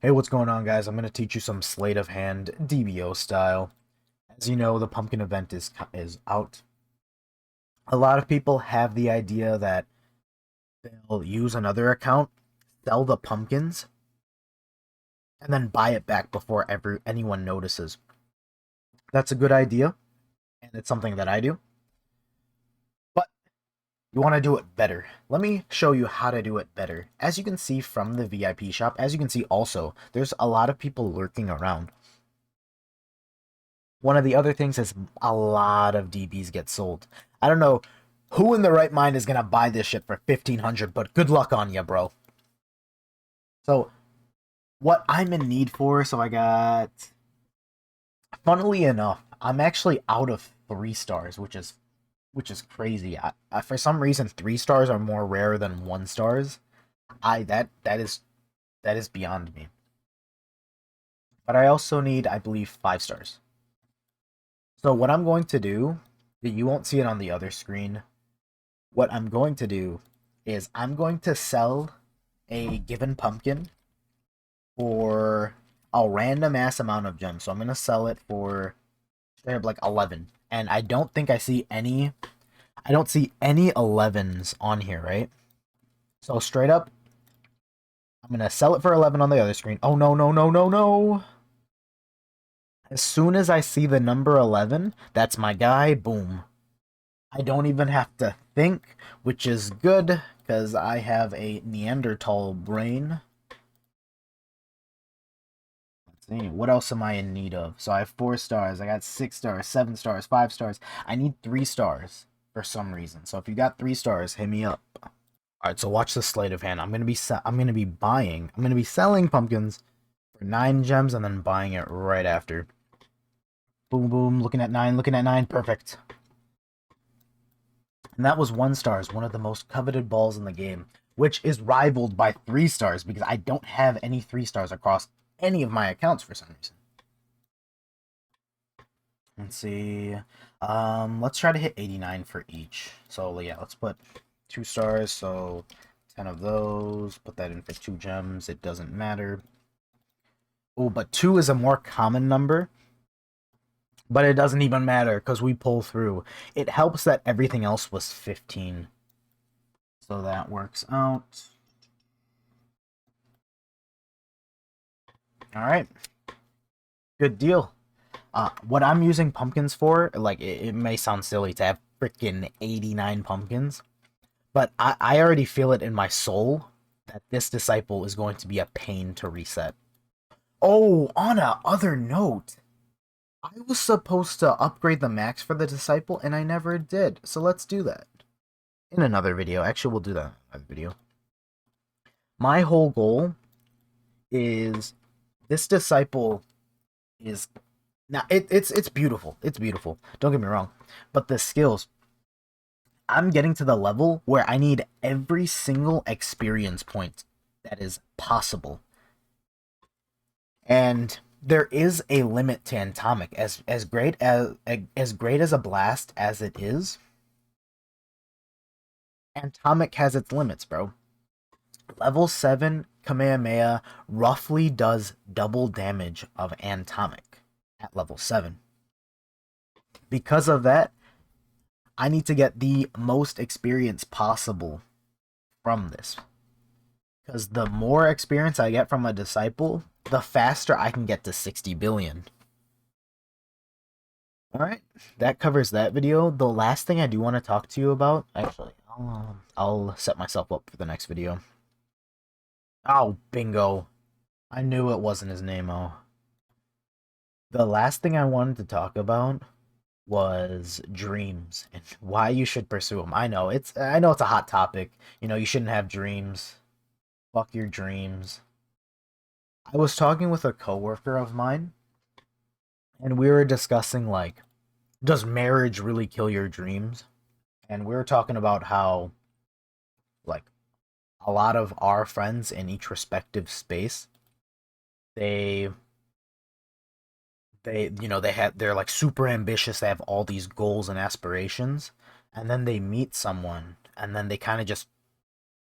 Hey, what's going on, guys? I'm going to teach you some sleight of hand DBO style. As you know, the pumpkin event is out. A lot of people have the idea that they'll use another account, sell the pumpkins, and then buy it back before anyone notices. That's a good idea, and it's something that I do. But you want to do it better. Let me show you how to do it better. As you can see from the VIP shop, as you can see also, there's a lot of people lurking around. One of the other things is a lot of DBs get sold. I don't know who in the right mind is going to buy this shit for 1,500, but good luck on you, bro. So, what I'm in need for, so I got... Funnily enough, I'm actually out of 3 stars, which is crazy. For some reason, 3 stars are more rare than 1 stars. That is beyond me. But I also need, I believe, 5 stars. So what I'm going to do, you won't see it on the other screen. What I'm going to do is I'm going to sell a given pumpkin for a random ass amount of gems. So I'm going to sell it for straight up like 11. And I don't think I see any 11s on here, right? So straight up, I'm going to sell it for 11 on the other screen. Oh, no, no, no, no, no. As soon as I see the number 11, that's my guy, boom. I don't even have to think, which is good, because I have a Neanderthal brain. Let's see, what else am I in need of? So I have 4 stars, I got 6 stars, 7 stars, 5 stars. I need 3 stars for some reason. So if you got 3 stars, hit me up. Alright, so watch the sleight of hand. I'm gonna be selling pumpkins for 9 gems and then buying it right after. Boom, boom, looking at 9, perfect. And that was 1 stars, one of the most coveted balls in the game, which is rivaled by 3 stars because I don't have any 3 stars across any of my accounts for some reason. Let's see. Let's try to hit 89 for each. So yeah, let's put 2 stars, so 10 of those. Put that in for 2 gems. It doesn't matter. Oh, but 2 is a more common number. But it doesn't even matter because we pull through. It helps that everything else was 15. So that works out. Alright. Good deal. What I'm using pumpkins for, like, it may sound silly to have freaking 89 pumpkins. But I already feel it in my soul that this disciple is going to be a pain to reset. Oh, on a other note, I was supposed to upgrade the max for the disciple, and I never did. So let's do that in another video. Actually, we'll do that in another video. My whole goal is this disciple is now it's beautiful. It's beautiful. Don't get me wrong, but the skills. I'm getting to the level where I need every single experience point that is possible, and there is a limit to atomic. As great as a blast as it is, atomic has its limits, bro. Level 7 Kamehameha roughly does double damage of atomic at level 7. Because of that, I need to get the most experience possible from this. Because the more experience I get from a disciple, the faster I can get to 60 billion. Alright, that covers that video. The last thing I do want to talk to you about, actually, I'll set myself up for the next video. Oh, bingo. I knew it wasn't his name-o. The last thing I wanted to talk about was dreams and why you should pursue them. I know it's a hot topic. You know, you shouldn't have dreams. Fuck your dreams. I was talking with a coworker of mine, and we were discussing, like, does marriage really kill your dreams? And we were talking about how, like, a lot of our friends in each respective space, they're like super ambitious, they have all these goals and aspirations, and then they meet someone, and then they kind of just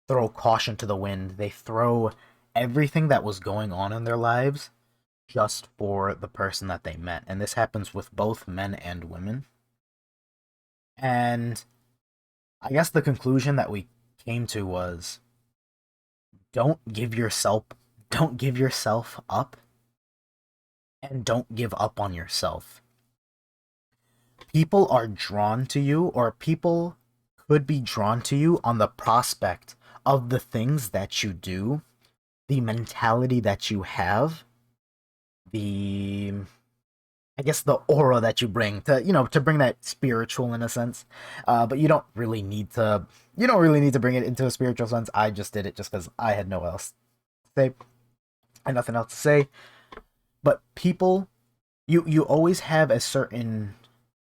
throw caution to the wind. They throw everything that was going on in their lives just for the person that they met. And this happens with both men and women. And I guess the conclusion that we came to was don't give yourself up, and don't give up on yourself. People are drawn to you, or people could be drawn to you on the prospect of the things that you do, the mentality that you have, the I guess the aura that you bring to, to bring that spiritual in a sense. But you don't really need to bring it into a spiritual sense. I just did it just because I had no else to say. I had nothing else to say. But people, you always have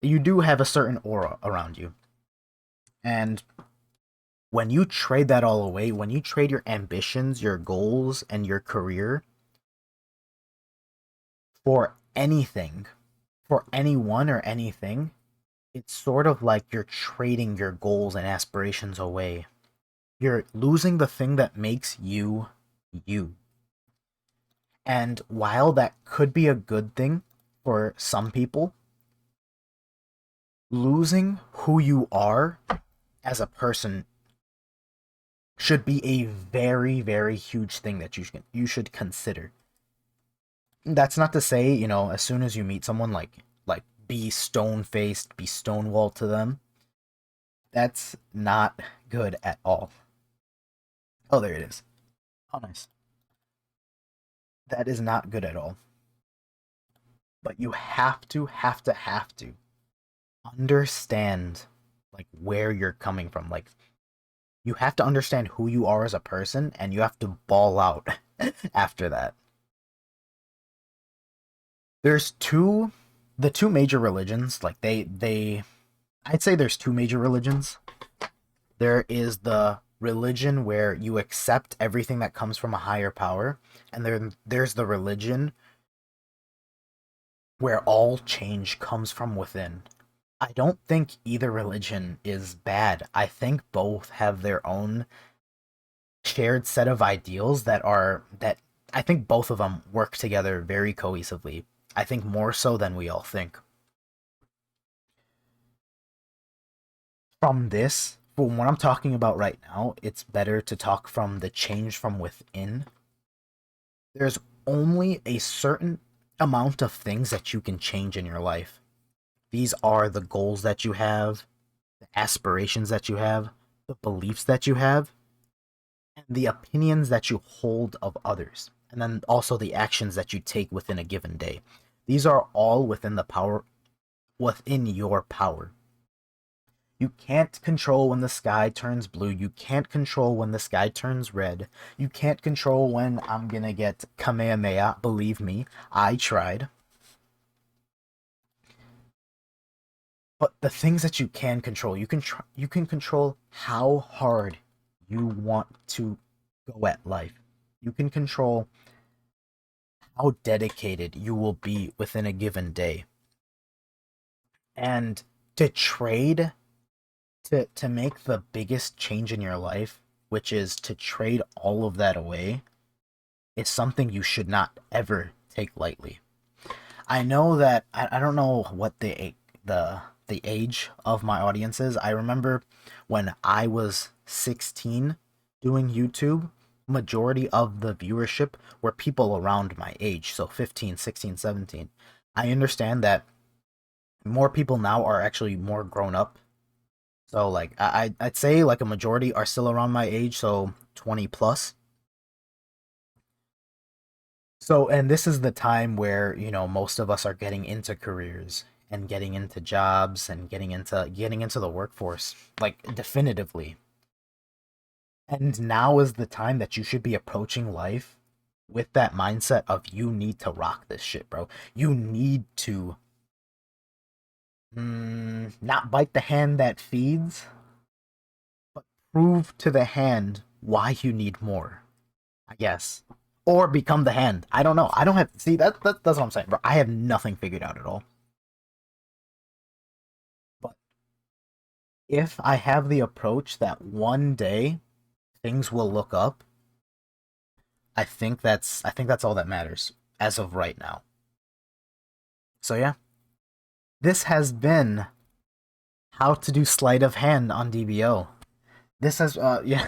you do have a certain aura around you. And when you trade that all away, when you trade your ambitions, your goals, and your career for anything, for anyone or anything, it's sort of like you're trading your goals and aspirations away. You're losing the thing that makes you, you. And while that could be a good thing for some people, losing who you are as a person should be a very, very huge thing that you should consider. That's not to say, as soon as you meet someone, like be stone-faced, be stonewalled to them. That's not good at all. Oh, there it is. Oh, nice. That is not good at all. But you have to understand, like, where you're coming from. Like, you have to understand who you are as a person, and you have to ball out after that. There's the two major religions, like I'd say there's two major religions. There is the religion where you accept everything that comes from a higher power, and there's the religion where all change comes from within. I don't think either religion is bad. I think both have their own shared set of ideals that I think both of them work together very cohesively. I think more so than we all think. From what I'm talking about right now, it's better to talk from the change from within. There's only a certain amount of things that you can change in your life. These are the goals that you have, the aspirations that you have, the beliefs that you have, and the opinions that you hold of others, and then also the actions that you take within a given day. These are all within your power. You can't control when the sky turns blue. You can't control when the sky turns red. You can't control when I'm gonna get Kamehameha. Believe me, I tried. But the things that you can control, you can control how hard you want to go at life. You can control how dedicated you will be within a given day. And to trade to make the biggest change in your life, which is to trade all of that away, is something you should not ever take lightly. I know that I don't know what the age of my audience is. I remember when I was 16 doing YouTube, majority of the viewership were people around my age, so 15, 16, 17. I understand that more people now are actually more grown up. So like I'd say like a majority are still around my age, so 20 plus. So, and this is the time where, most of us are getting into careers and getting into jobs and getting into the workforce, like definitively. And now is the time that you should be approaching life with that mindset of you need to rock this shit, bro. You need to not bite the hand that feeds, but prove to the hand why you need more, I guess. Or become the hand. I don't know. I don't have see that's what I'm saying, bro. I have nothing figured out at all. But if I have the approach that one day things will look up, I think that's all that matters as of right now. So yeah, this has been how to do sleight of hand on DBO. This has yeah.